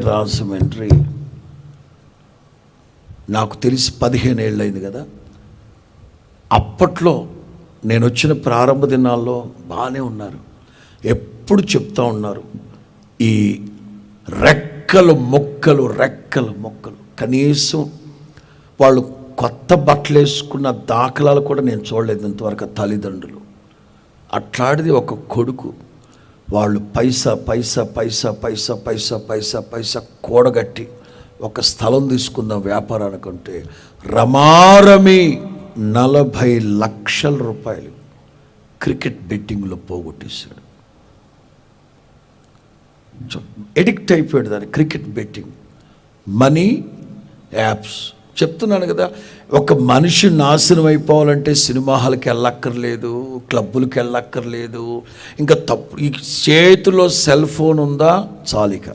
రాజమండ్రి నాకు తెలిసి 15 ఏళ్ళు అయింది కదా. అప్పట్లో నేను వచ్చిన ప్రారంభ దినాల్లో బాగానే ఉన్నారు. ఎప్పుడు చెప్తా ఉన్నారు, ఈ రెక్కలు మొక్కలు కనీసం వాళ్ళు కొత్త బట్టలు వేసుకున్న దాఖలాలు కూడా నేను చూడలేదు ఇంతవరకు. తల్లిదండ్రులు అట్లాంటిది ఒక కొడుకు, వాళ్ళు పైసా కూడగట్టి ఒక స్థలం తీసుకుందాం వ్యాపారానికంటే రమారమి 40 లక్షల రూపాయలు క్రికెట్ బెట్టింగ్లో పోగొట్టేశాడు. ఎడిక్ట్ అయిపోయాడు దాన్ని, క్రికెట్ బెట్టింగ్, మనీ యాప్స్. చెప్తున్నాను కదా, ఒక మనిషి నాశనం అయిపోవాలంటే సినిమా హాల్కి వెళ్ళక్కర్లేదు, క్లబ్బులకి వెళ్ళక్కర్లేదు, ఇంకా తప్పు. ఈ చేతిలో సెల్ ఫోన్ ఉందా చాలిక.